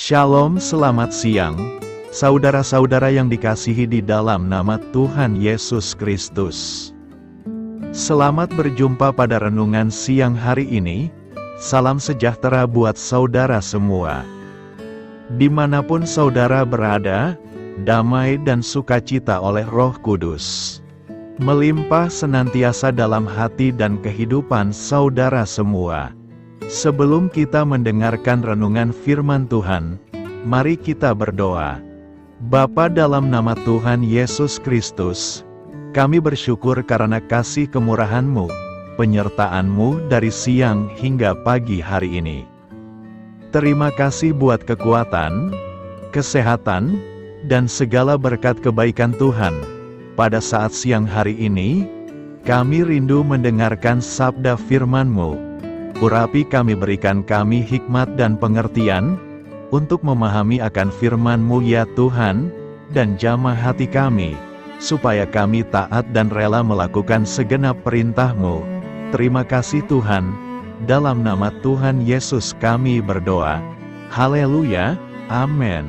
Shalom, selamat siang, saudara-saudara yang dikasihi di dalam nama Tuhan Yesus Kristus. Selamat berjumpa pada renungan siang hari ini. Salam sejahtera buat saudara semua. Dimanapun saudara berada, damai dan sukacita oleh Roh Kudus melimpah senantiasa dalam hati dan kehidupan saudara semua. Sebelum kita mendengarkan renungan firman Tuhan, mari kita berdoa. Bapa, dalam nama Tuhan Yesus Kristus, kami bersyukur karena kasih kemurahan-Mu, penyertaan-Mu dari siang hingga pagi hari ini. Terima kasih buat kekuatan, kesehatan, dan segala berkat kebaikan Tuhan. Pada saat siang hari ini, kami rindu mendengarkan sabda firman-Mu. Urapi kami, berikan kami hikmat dan pengertian, untuk memahami akan firman-Mu ya Tuhan, dan jamah hati kami, supaya kami taat dan rela melakukan segenap perintah-Mu. Terima kasih Tuhan, dalam nama Tuhan Yesus kami berdoa. Haleluya, amin.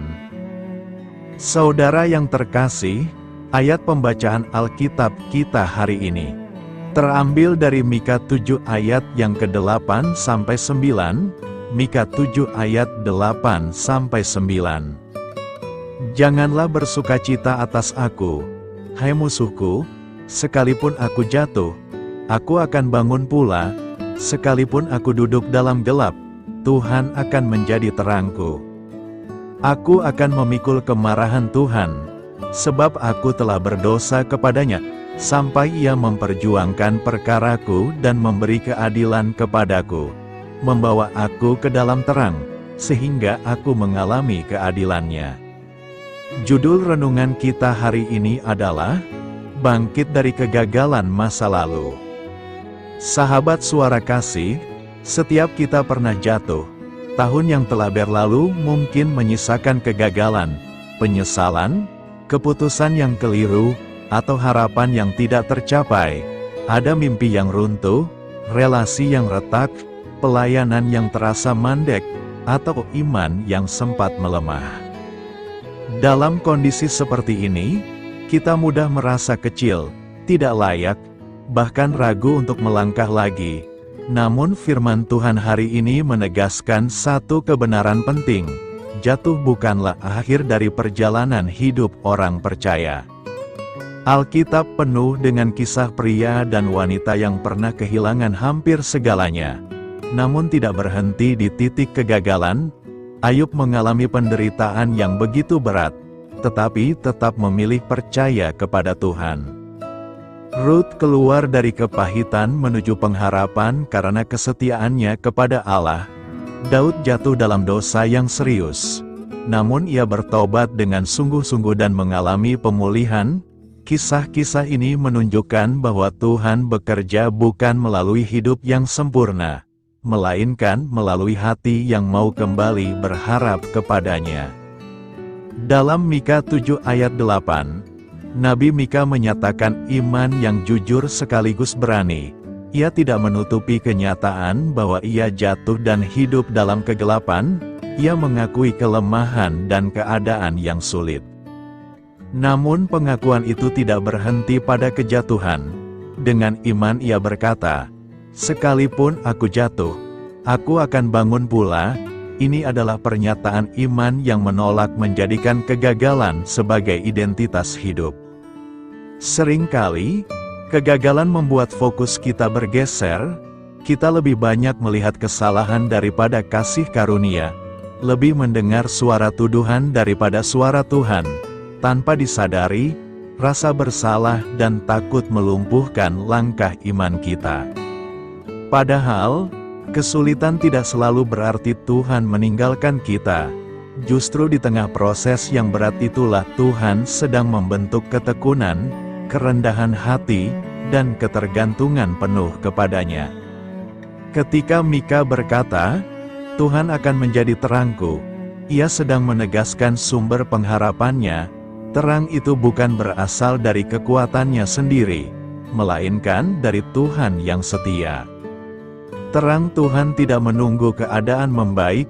Saudara yang terkasih, ayat pembacaan Alkitab kita hari ini terambil dari Mika 7 ayat yang ke-8 sampai 9, Mika 7 ayat 8 sampai 9. Janganlah bersukacita atas aku, hai musuhku, sekalipun aku jatuh, aku akan bangun pula, sekalipun aku duduk dalam gelap, Tuhan akan menjadi terangku. Aku akan memikul kemarahan Tuhan, sebab aku telah berdosa kepadanya, sampai Ia memperjuangkan perkaraku dan memberi keadilan kepadaku, membawa aku ke dalam terang, sehingga aku mengalami keadilan-Nya. Judul renungan kita hari ini adalah Bangkit dari Kegagalan Masa Lalu. Sahabat suara kasih, setiap kita pernah jatuh. Tahun yang telah berlalu mungkin menyisakan kegagalan, penyesalan, keputusan yang keliru, atau harapan yang tidak tercapai. Ada mimpi yang runtuh, relasi yang retak, pelayanan yang terasa mandek, atau iman yang sempat melemah. Dalam kondisi seperti ini, kita mudah merasa kecil, tidak layak, bahkan ragu untuk melangkah lagi. Namun firman Tuhan hari ini menegaskan satu kebenaran penting: jatuh bukanlah akhir dari perjalanan hidup orang percaya. Alkitab penuh dengan kisah pria dan wanita yang pernah kehilangan hampir segalanya, namun tidak berhenti di titik kegagalan. Ayub mengalami penderitaan yang begitu berat, tetapi tetap memilih percaya kepada Tuhan. Rut keluar dari kepahitan menuju pengharapan karena kesetiaannya kepada Allah. Daud jatuh dalam dosa yang serius, namun ia bertobat dengan sungguh-sungguh dan mengalami pemulihan. Kisah-kisah ini menunjukkan bahwa Tuhan bekerja bukan melalui hidup yang sempurna, melainkan melalui hati yang mau kembali berharap kepadanya. Dalam Mika 7 ayat 8, Nabi Mika menyatakan iman yang jujur sekaligus berani. Ia tidak menutupi kenyataan bahwa ia jatuh dan hidup dalam kegelapan. Ia mengakui kelemahan dan keadaan yang sulit. Namun pengakuan itu tidak berhenti pada kejatuhan. Dengan iman ia berkata, "Sekalipun aku jatuh, aku akan bangun pula." Ini adalah pernyataan iman yang menolak menjadikan kegagalan sebagai identitas hidup. Seringkali, kegagalan membuat fokus kita bergeser. Kita lebih banyak melihat kesalahan daripada kasih karunia, lebih mendengar suara tuduhan daripada suara Tuhan. Tanpa disadari, rasa bersalah dan takut melumpuhkan langkah iman kita. Padahal, kesulitan tidak selalu berarti Tuhan meninggalkan kita. Justru di tengah proses yang berat itulah Tuhan sedang membentuk ketekunan, kerendahan hati, dan ketergantungan penuh kepadanya. Ketika Mika berkata, "Tuhan akan menjadi terangku," ia sedang menegaskan sumber pengharapannya. Terang itu bukan berasal dari kekuatannya sendiri, melainkan dari Tuhan yang setia. Terang Tuhan tidak menunggu keadaan membaik,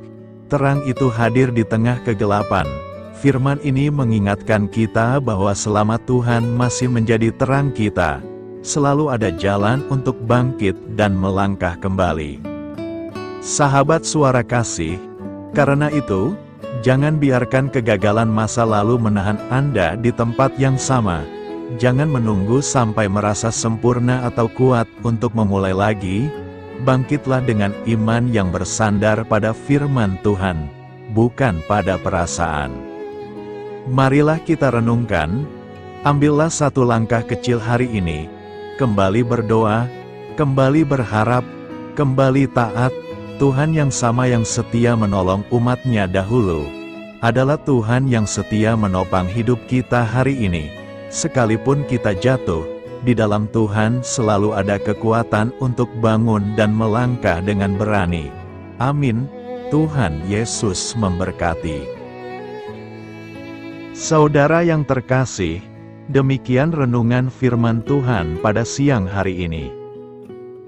Terang itu hadir di tengah kegelapan. Firman ini mengingatkan kita bahwa selama Tuhan masih menjadi terang kita, selalu ada jalan untuk bangkit dan melangkah kembali. Sahabat Suara Kasih, karena itu, jangan biarkan kegagalan masa lalu menahan Anda di tempat yang sama. Jangan menunggu sampai merasa sempurna atau kuat untuk memulai lagi. Bangkitlah dengan iman yang bersandar pada firman Tuhan, bukan pada perasaan. Marilah kita renungkan, ambillah satu langkah kecil hari ini, kembali berdoa, kembali berharap, kembali taat. Tuhan yang sama yang setia menolong umat-Nya dahulu, adalah Tuhan yang setia menopang hidup kita hari ini. Sekalipun kita jatuh, di dalam Tuhan selalu ada kekuatan untuk bangun dan melangkah dengan berani. Amin. Tuhan Yesus memberkati. Saudara yang terkasih, demikian renungan firman Tuhan pada siang hari ini.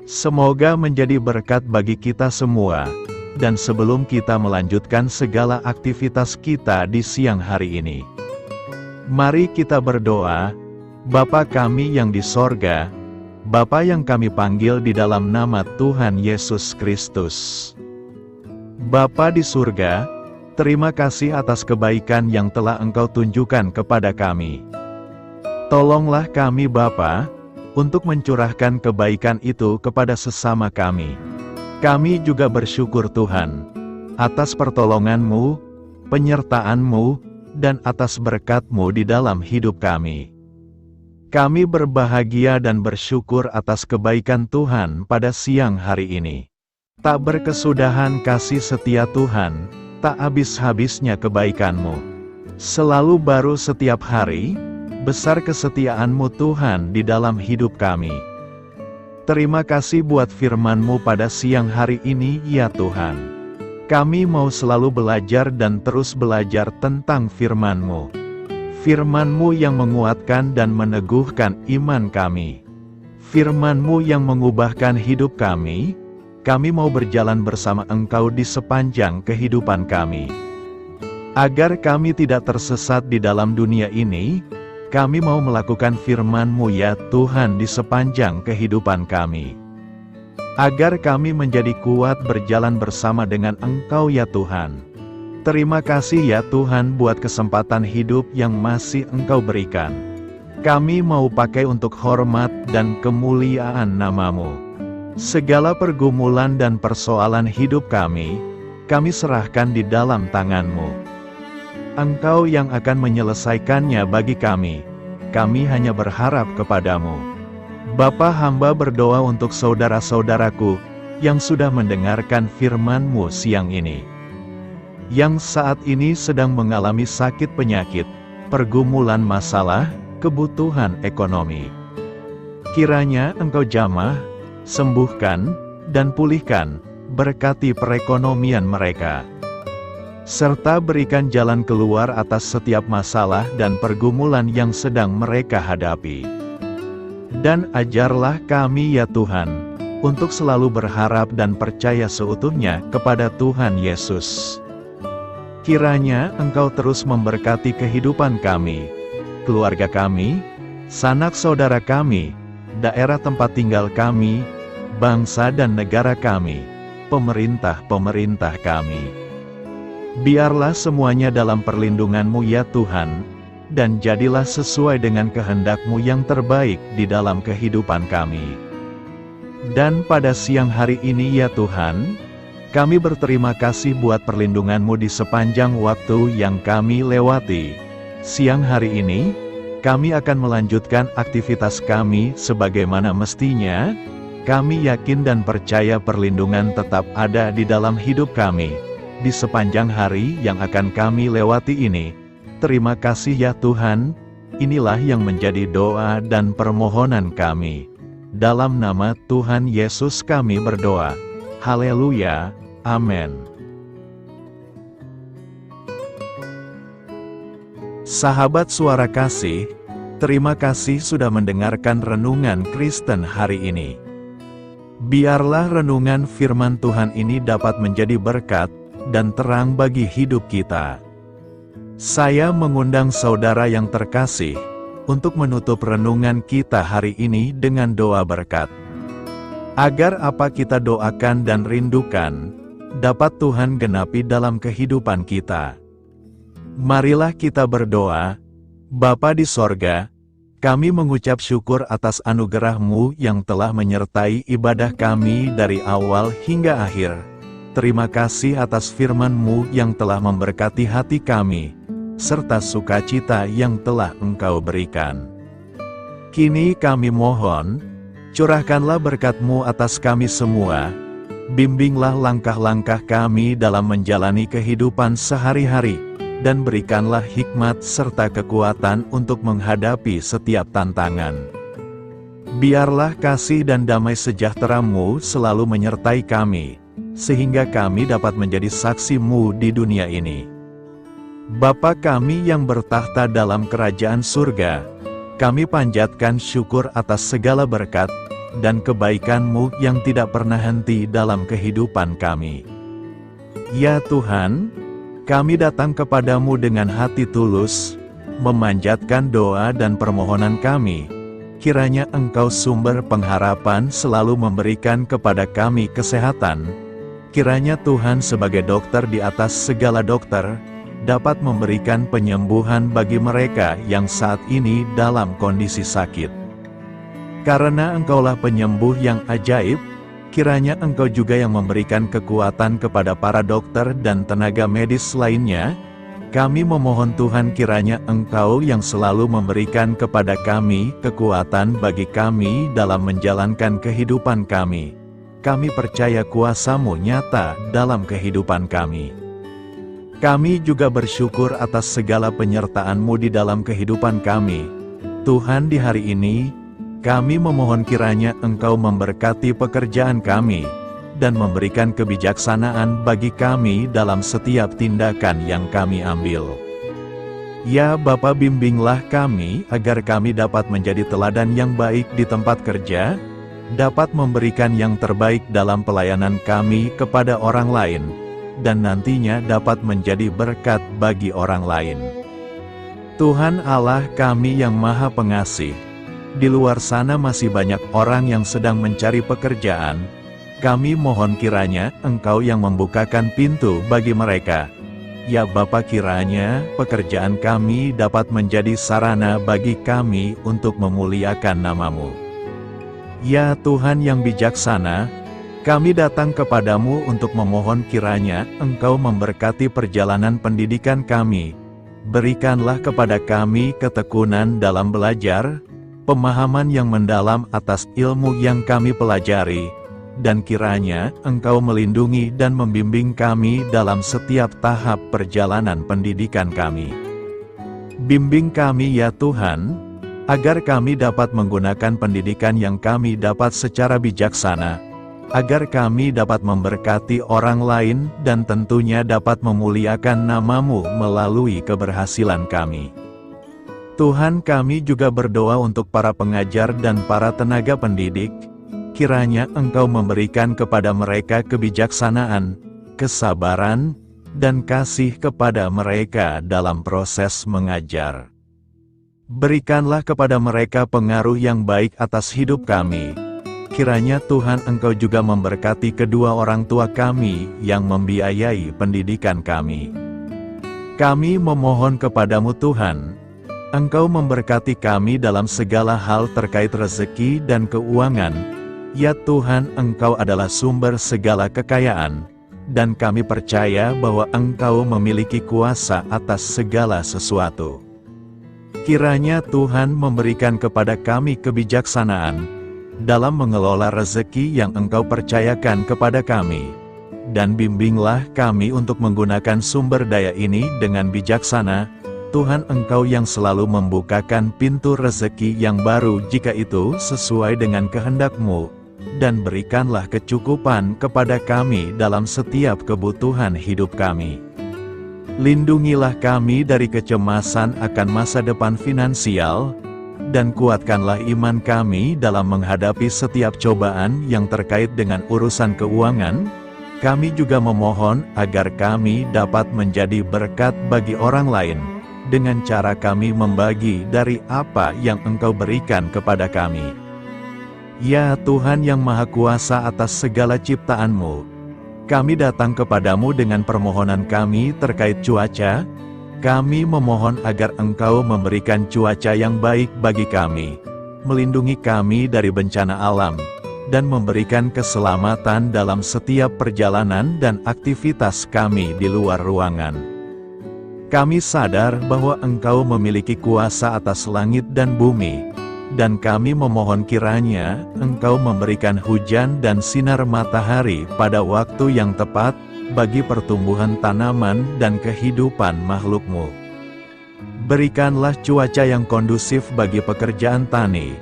Semoga menjadi berkat bagi kita semua, dan sebelum kita melanjutkan segala aktivitas kita di siang hari ini, mari kita berdoa. Bapa kami yang di sorga, Bapa yang kami panggil di dalam nama Tuhan Yesus Kristus. Bapa di surga, terima kasih atas kebaikan yang telah Engkau tunjukkan kepada kami. Tolonglah kami Bapa, untuk mencurahkan kebaikan itu kepada sesama kami. Kami juga bersyukur Tuhan, atas pertolongan-Mu, penyertaan-Mu, dan atas berkat-Mu di dalam hidup kami. Kami berbahagia dan bersyukur atas kebaikan Tuhan pada siang hari ini. Tak berkesudahan kasih setia Tuhan, tak habis-habisnya kebaikan-Mu. Selalu baru setiap hari, besar kesetiaan-Mu Tuhan di dalam hidup kami. Terima kasih buat firman-Mu pada siang hari ini ya Tuhan. Kami mau selalu belajar dan terus belajar tentang firman-Mu. Firman-Mu yang menguatkan dan meneguhkan iman kami. Firman-Mu yang mengubahkan hidup kami. Kami mau berjalan bersama Engkau di sepanjang kehidupan kami. Agar kami tidak tersesat di dalam dunia ini, kami mau melakukan firman-Mu ya Tuhan di sepanjang kehidupan kami. Agar kami menjadi kuat berjalan bersama dengan Engkau ya Tuhan. Terima kasih ya Tuhan buat kesempatan hidup yang masih Engkau berikan. Kami mau pakai untuk hormat dan kemuliaan nama-Mu. Segala pergumulan dan persoalan hidup kami serahkan di dalam tangan-Mu. Engkau yang akan menyelesaikannya bagi kami. Kami hanya berharap kepada-Mu. Bapa, hamba berdoa untuk saudara-saudaraku yang sudah mendengarkan firman-Mu siang ini, yang saat ini sedang mengalami sakit penyakit, pergumulan masalah, kebutuhan ekonomi. Kiranya Engkau jamah, sembuhkan, dan pulihkan, berkati perekonomian mereka. Serta berikan jalan keluar atas setiap masalah dan pergumulan yang sedang mereka hadapi. Dan ajarlah kami ya Tuhan, untuk selalu berharap dan percaya seutuhnya kepada Tuhan Yesus. Kiranya Engkau terus memberkati kehidupan kami, keluarga kami, sanak saudara kami, daerah tempat tinggal kami, bangsa dan negara kami, pemerintah-pemerintah kami. Biarlah semuanya dalam perlindungan-Mu ya Tuhan, dan jadilah sesuai dengan kehendak-Mu yang terbaik di dalam kehidupan kami. Dan pada siang hari ini ya Tuhan, kami berterima kasih buat perlindungan-Mu di sepanjang waktu yang kami lewati. Siang hari ini, kami akan melanjutkan aktivitas kami sebagaimana mestinya. Kami yakin dan percaya perlindungan tetap ada di dalam hidup kami di sepanjang hari yang akan kami lewati ini. Terima kasih ya Tuhan. Inilah yang menjadi doa dan permohonan kami. Dalam nama Tuhan Yesus kami berdoa. Haleluya. Amin. Sahabat Suara Kasih, terima kasih sudah mendengarkan renungan Kristen hari ini. Biarlah renungan firman Tuhan ini dapat menjadi berkat dan terang bagi hidup kita. Saya mengundang saudara yang terkasih untuk menutup renungan kita hari ini dengan doa berkat. Agar apa kita doakan dan rindukan, dapat Tuhan genapi dalam kehidupan kita. Marilah kita berdoa. Bapa di sorga, kami mengucap syukur atas anugerah-Mu yang telah menyertai ibadah kami dari awal hingga akhir. Terima kasih atas firman-Mu yang telah memberkati hati kami, serta sukacita yang telah Engkau berikan. Kini kami mohon, curahkanlah berkat-Mu atas kami semua, bimbinglah langkah-langkah kami dalam menjalani kehidupan sehari-hari, dan berikanlah hikmat serta kekuatan untuk menghadapi setiap tantangan. Biarlah kasih dan damai sejahtera-Mu selalu menyertai kami, sehingga kami dapat menjadi saksi-Mu di dunia ini. Bapa kami yang bertahta dalam kerajaan surga, kami panjatkan syukur atas segala berkat dan kebaikan-Mu yang tidak pernah henti dalam kehidupan kami. Ya Tuhan, kami datang kepadamu dengan hati tulus, memanjatkan doa dan permohonan kami. Kiranya Engkau sumber pengharapan selalu memberikan kepada kami kesehatan. Kiranya Tuhan sebagai dokter di atas segala dokter, dapat memberikan penyembuhan bagi mereka yang saat ini dalam kondisi sakit. Karena Engkaulah penyembuh yang ajaib, kiranya Engkau juga yang memberikan kekuatan kepada para dokter dan tenaga medis lainnya. Kami memohon Tuhan kiranya Engkau yang selalu memberikan kepada kami kekuatan bagi kami dalam menjalankan kehidupan kami. Kami percaya kuasa-Mu nyata dalam kehidupan kami. Kami juga bersyukur atas segala penyertaan-Mu di dalam kehidupan kami. Tuhan, di hari ini, kami memohon kiranya Engkau memberkati pekerjaan kami, dan memberikan kebijaksanaan bagi kami dalam setiap tindakan yang kami ambil. Ya Bapa, bimbinglah kami agar kami dapat menjadi teladan yang baik di tempat kerja, dapat memberikan yang terbaik dalam pelayanan kami kepada orang lain, dan nantinya dapat menjadi berkat bagi orang lain. Tuhan Allah kami yang Maha Pengasih, di luar sana masih banyak orang yang sedang mencari pekerjaan. Kami mohon kiranya Engkau yang membukakan pintu bagi mereka. Ya Bapa, kiranya pekerjaan kami dapat menjadi sarana bagi kami untuk memuliakan nama-Mu. Ya Tuhan yang bijaksana, kami datang kepadamu untuk memohon kiranya Engkau memberkati perjalanan pendidikan kami. Berikanlah kepada kami ketekunan dalam belajar, pemahaman yang mendalam atas ilmu yang kami pelajari, dan kiranya Engkau melindungi dan membimbing kami dalam setiap tahap perjalanan pendidikan kami. Bimbing kami ya Tuhan, agar kami dapat menggunakan pendidikan yang kami dapat secara bijaksana, agar kami dapat memberkati orang lain dan tentunya dapat memuliakan nama-Mu melalui keberhasilan kami. Tuhan, kami juga berdoa untuk para pengajar dan para tenaga pendidik, kiranya Engkau memberikan kepada mereka kebijaksanaan, kesabaran, dan kasih kepada mereka dalam proses mengajar. Berikanlah kepada mereka pengaruh yang baik atas hidup kami. Kiranya Tuhan Engkau juga memberkati kedua orang tua kami yang membiayai pendidikan kami. Kami memohon kepadamu Tuhan, Engkau memberkati kami dalam segala hal terkait rezeki dan keuangan. Ya Tuhan, Engkau adalah sumber segala kekayaan, dan kami percaya bahwa Engkau memiliki kuasa atas segala sesuatu. Kiranya Tuhan memberikan kepada kami kebijaksanaan dalam mengelola rezeki yang Engkau percayakan kepada kami, dan bimbinglah kami untuk menggunakan sumber daya ini dengan bijaksana. Tuhan, Engkau yang selalu membukakan pintu rezeki yang baru jika itu sesuai dengan kehendak-Mu, dan berikanlah kecukupan kepada kami dalam setiap kebutuhan hidup kami. Lindungilah kami dari kecemasan akan masa depan finansial, dan kuatkanlah iman kami dalam menghadapi setiap cobaan yang terkait dengan urusan keuangan, Kami juga memohon agar kami dapat menjadi berkat bagi orang lain, dengan cara kami membagi dari apa yang Engkau berikan kepada kami. Ya Tuhan yang Maha Kuasa atas segala ciptaan-Mu, kami datang kepadamu dengan permohonan kami terkait cuaca. Kami memohon agar Engkau memberikan cuaca yang baik bagi kami, melindungi kami dari bencana alam, dan memberikan keselamatan dalam setiap perjalanan dan aktivitas kami di luar ruangan. Kami sadar bahwa Engkau memiliki kuasa atas langit dan bumi, dan kami memohon kiranya Engkau memberikan hujan dan sinar matahari pada waktu yang tepat bagi pertumbuhan tanaman dan kehidupan makhluk-Mu. Berikanlah cuaca yang kondusif bagi pekerjaan tani,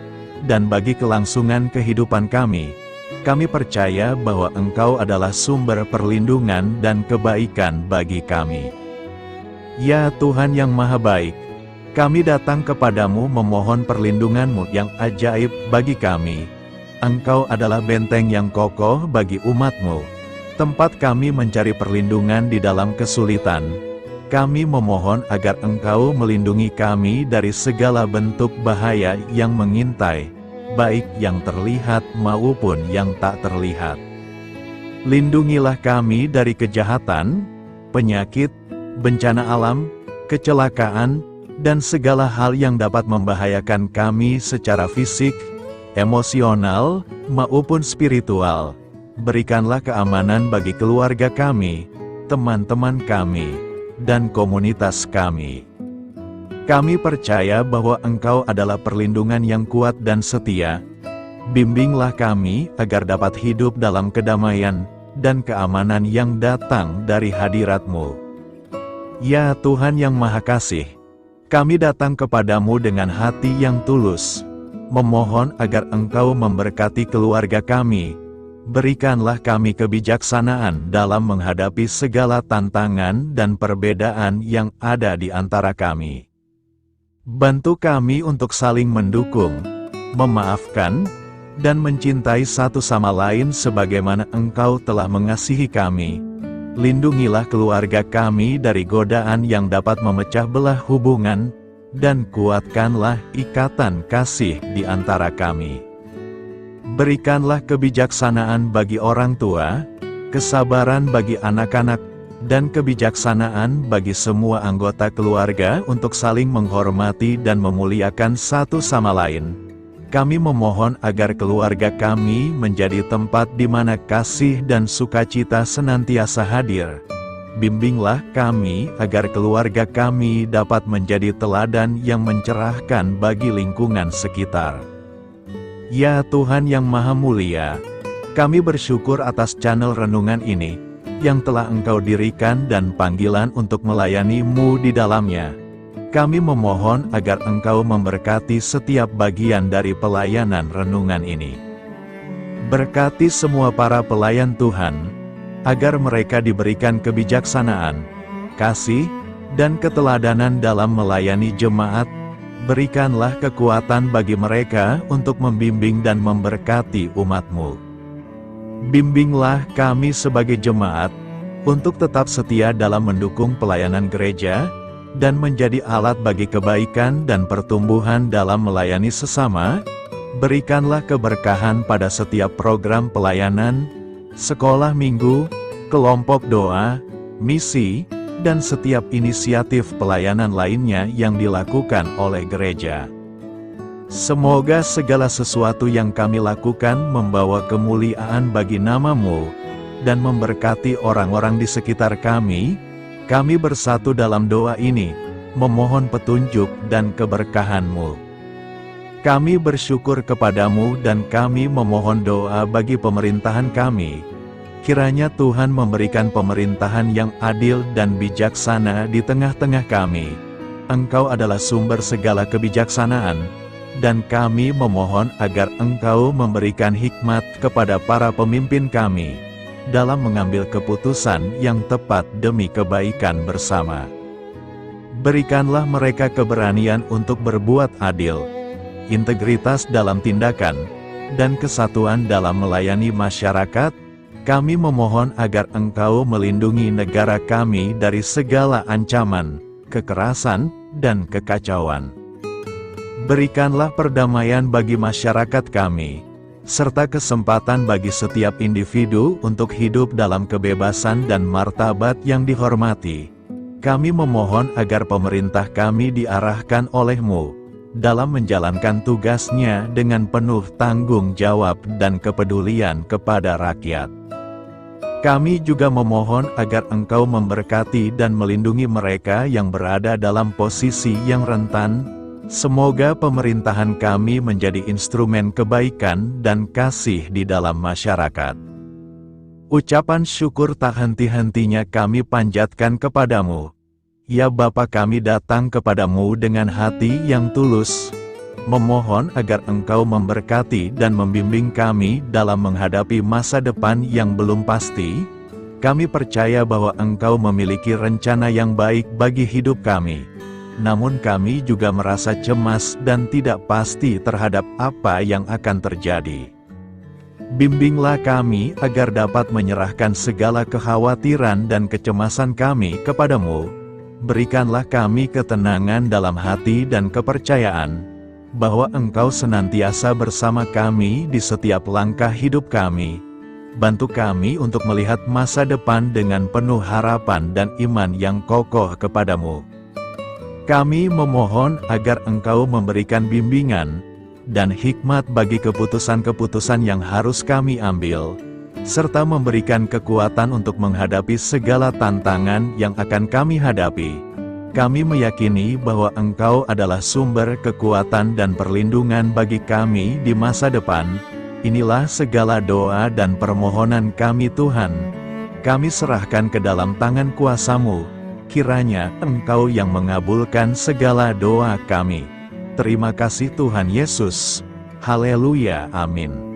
dan bagi kelangsungan kehidupan kami. Kami percaya bahwa Engkau adalah sumber perlindungan dan kebaikan bagi kami. Ya Tuhan yang Maha Baik, kami datang kepadamu memohon perlindungan-Mu yang ajaib bagi kami. Engkau adalah benteng yang kokoh bagi umat-Mu, tempat kami mencari perlindungan di dalam kesulitan. Kami memohon agar Engkau melindungi kami dari segala bentuk bahaya yang mengintai, baik yang terlihat maupun yang tak terlihat. Lindungilah kami dari kejahatan, penyakit, bencana alam, kecelakaan, dan segala hal yang dapat membahayakan kami secara fisik, emosional, maupun spiritual. Berikanlah keamanan bagi keluarga kami, teman-teman kami, dan komunitas kami. Kami percaya bahwa Engkau adalah perlindungan yang kuat dan setia. Bimbinglah kami agar dapat hidup dalam kedamaian dan keamanan yang datang dari hadirat-Mu. Ya Tuhan yang Maha Kasih, kami datang kepadamu dengan hati yang tulus, memohon agar Engkau memberkati keluarga kami. Berikanlah kami kebijaksanaan dalam menghadapi segala tantangan dan perbedaan yang ada di antara kami. Bantu kami untuk saling mendukung, memaafkan, dan mencintai satu sama lain sebagaimana Engkau telah mengasihi kami. Lindungilah keluarga kami dari godaan yang dapat memecah belah hubungan, dan kuatkanlah ikatan kasih di antara kami. Berikanlah kebijaksanaan bagi orang tua, kesabaran bagi anak-anak, dan kebijaksanaan bagi semua anggota keluarga untuk saling menghormati dan memuliakan satu sama lain. Kami memohon agar keluarga kami menjadi tempat di mana kasih dan sukacita senantiasa hadir. Bimbinglah kami agar keluarga kami dapat menjadi teladan yang mencerahkan bagi lingkungan sekitar. Ya Tuhan yang Maha Mulia, kami bersyukur atas channel renungan ini, yang telah Engkau dirikan dan panggilan untuk melayani-Mu di dalamnya. Kami memohon agar Engkau memberkati setiap bagian dari pelayanan renungan ini. Berkati semua para pelayan Tuhan, agar mereka diberikan kebijaksanaan, kasih, dan keteladanan dalam melayani jemaat. Berikanlah kekuatan bagi mereka untuk membimbing dan memberkati umat-Mu. Bimbinglah kami sebagai jemaat, untuk tetap setia dalam mendukung pelayanan gereja, dan menjadi alat bagi kebaikan dan pertumbuhan dalam melayani sesama. Berikanlah keberkahan pada setiap program pelayanan, sekolah minggu, kelompok doa, misi, dan setiap inisiatif pelayanan lainnya yang dilakukan oleh gereja. Semoga segala sesuatu yang kami lakukan membawa kemuliaan bagi nama-Mu, dan memberkati orang-orang di sekitar kami. Kami bersatu dalam doa ini, memohon petunjuk dan keberkahan-Mu. Kami bersyukur kepadamu dan kami memohon doa bagi pemerintahan kami. Kiranya Tuhan memberikan pemerintahan yang adil dan bijaksana di tengah-tengah kami. Engkau adalah sumber segala kebijaksanaan, dan kami memohon agar Engkau memberikan hikmat kepada para pemimpin kami, dalam mengambil keputusan yang tepat demi kebaikan bersama. Berikanlah mereka keberanian untuk berbuat adil, integritas dalam tindakan, dan kesatuan dalam melayani masyarakat. Kami memohon agar Engkau melindungi negara kami dari segala ancaman, kekerasan, dan kekacauan. Berikanlah perdamaian bagi masyarakat kami, serta kesempatan bagi setiap individu untuk hidup dalam kebebasan dan martabat yang dihormati. Kami memohon agar pemerintah kami diarahkan oleh-Mu dalam menjalankan tugasnya dengan penuh tanggung jawab dan kepedulian kepada rakyat. Kami juga memohon agar Engkau memberkati dan melindungi mereka yang berada dalam posisi yang rentan. Semoga pemerintahan kami menjadi instrumen kebaikan dan kasih di dalam masyarakat. Ucapan syukur tak henti-hentinya kami panjatkan kepadamu. Ya Bapa, kami datang kepadamu dengan hati yang tulus, memohon agar Engkau memberkati dan membimbing kami dalam menghadapi masa depan yang belum pasti. Kami percaya bahwa Engkau memiliki rencana yang baik bagi hidup kami. Namun kami juga merasa cemas dan tidak pasti terhadap apa yang akan terjadi. Bimbinglah kami agar dapat menyerahkan segala kekhawatiran dan kecemasan kami kepadamu. Berikanlah kami ketenangan dalam hati dan kepercayaan bahwa Engkau senantiasa bersama kami di setiap langkah hidup kami. Bantu kami untuk melihat masa depan dengan penuh harapan dan iman yang kokoh kepadamu. Kami memohon agar Engkau memberikan bimbingan dan hikmat bagi keputusan-keputusan yang harus kami ambil, serta memberikan kekuatan untuk menghadapi segala tantangan yang akan kami hadapi. Kami meyakini bahwa Engkau adalah sumber kekuatan dan perlindungan bagi kami di masa depan. Inilah segala doa dan permohonan kami Tuhan. Kami serahkan ke dalam tangan kuasa-Mu. Kiranya Engkau yang mengabulkan segala doa kami. Terima kasih Tuhan Yesus. Haleluya, amin.